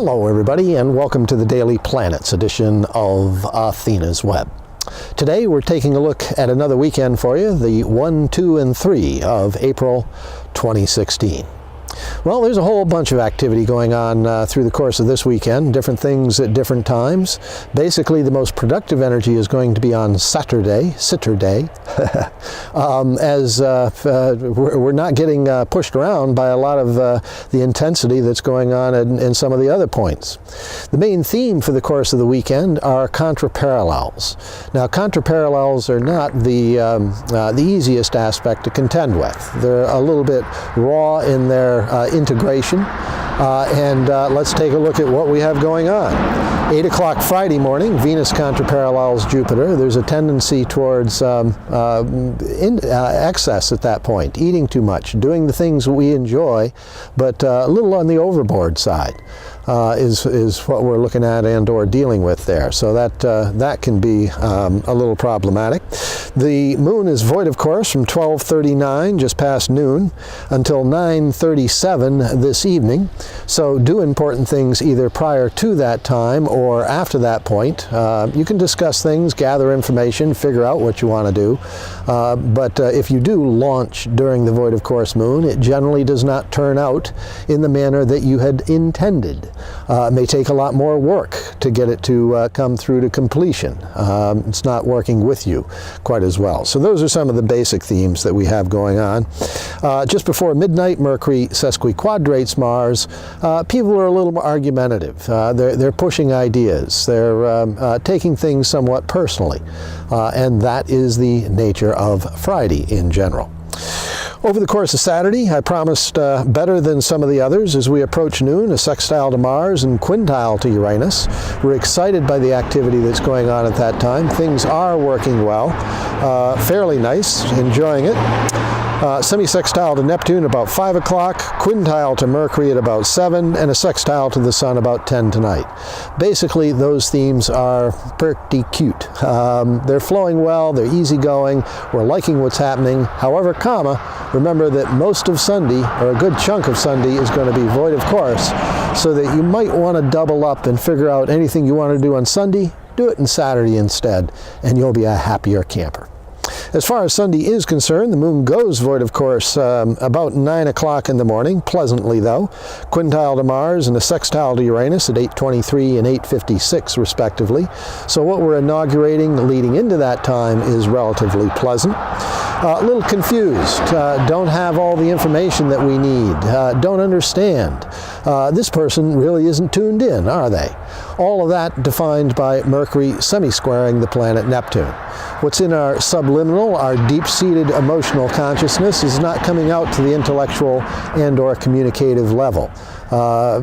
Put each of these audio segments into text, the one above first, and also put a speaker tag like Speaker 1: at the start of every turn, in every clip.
Speaker 1: Hello everybody, and welcome to the Daily Planets edition of Athena's Web. Today we're taking a look at another weekend for you, the 1, 2, and 3 of April 2016. Well, there's a whole bunch of activity going on through the course of this weekend, different things at different times. Basically, the most productive energy is going to be on Saturday, as we're not getting pushed around by a lot of the intensity that's going on in some of the other points. The main theme for the course of the weekend are contraparallels. Now, contraparallels are not the easiest aspect to contend with. They're a little bit raw in their integration, and let's take a look at what we have going on. 8 o'clock Friday morning, Venus contraparallels Jupiter. There's a tendency towards excess at that point, eating too much, doing the things we enjoy, but a little on the overboard side is what we're looking at and or dealing with there. So that can be a little problematic. The moon is void, of course, from 12:39, just past noon, until 9:37 this evening. So do important things either prior to that time or after that point. You can discuss things, gather information, figure out what you want to do. But if you do launch during the void of course moon, it generally does not turn out in the manner that you had intended. It may take a lot more work to get it to come through to completion. It's not working with you quite as well. So those are some of the basic themes that we have going on. Just before midnight, Mercury sesquiquadrates Mars. People are a little more argumentative. They're pushing ideas. They're taking things somewhat personally. And that is the nature of Friday in general. Over the course of Saturday, I promised better than some of the others. As we approach noon, a sextile to Mars and quintile to Uranus. We're excited by the activity that's going on at that time. Things are working well, fairly nice, enjoying it. Semi-sextile to Neptune about 5 o'clock, quintile to Mercury at about 7, and a sextile to the Sun about 10 tonight. Basically, those themes are pretty cute. They're flowing well, they're easygoing, we're liking what's happening. However, remember that most of Sunday, or a good chunk of Sunday, is going to be void of course, so that you might want to double up and figure out anything you want to do on Sunday, do it on Saturday instead, and you'll be a happier camper. As far as Sunday is concerned, the moon goes void of course about 9 o'clock in the morning, pleasantly though. Quintile to Mars and a sextile to Uranus at 8:23 and 8:56 respectively. So what we're inaugurating leading into that time is relatively pleasant. A little confused, don't have all the information that we need, don't understand. This person really isn't tuned in, are they? All of that defined by Mercury semi-squaring the planet Neptune. What's in our subliminal, our deep-seated emotional consciousness, is not coming out to the intellectual and or communicative level.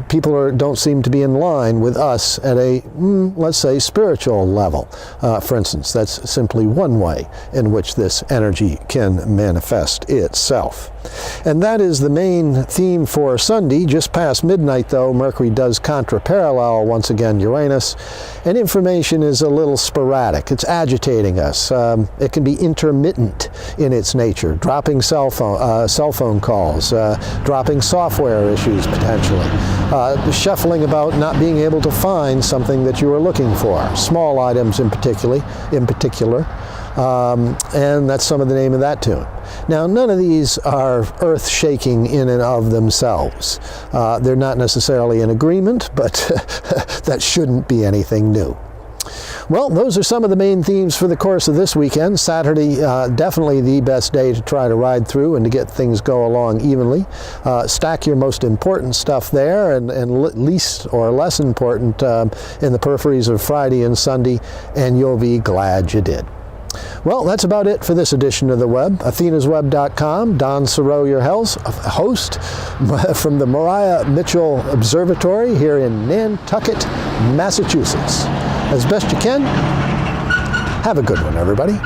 Speaker 1: People don't seem to be in line with us at a, let's say, spiritual level. For instance, that's simply one way in which this energy can manifest itself. And that is the main theme for Sunday. Just past midnight, though, Mercury does contraparallel once again Uranus, and information is a little sporadic. It's agitating us. It can be intermittent in its nature, dropping cell phone calls, dropping software issues potentially. Shuffling about, not being able to find something that you were looking for, small items in particular, and that's some of the name of that tune. Now, none of these are earth-shaking in and of themselves. They're not necessarily in agreement, but that shouldn't be anything new. Well, those are some of the main themes for the course of this weekend. Saturday, definitely the best day to try to ride through and to get things go along evenly. Stack your most important stuff there and least or less important in the peripheries of Friday and Sunday, and you'll be glad you did. Well, that's about it for this edition of the web. AthenasWeb.com, Don Cerow, your host from the Maria Mitchell Observatory here in Nantucket, Massachusetts. As best you can, have a good one, everybody.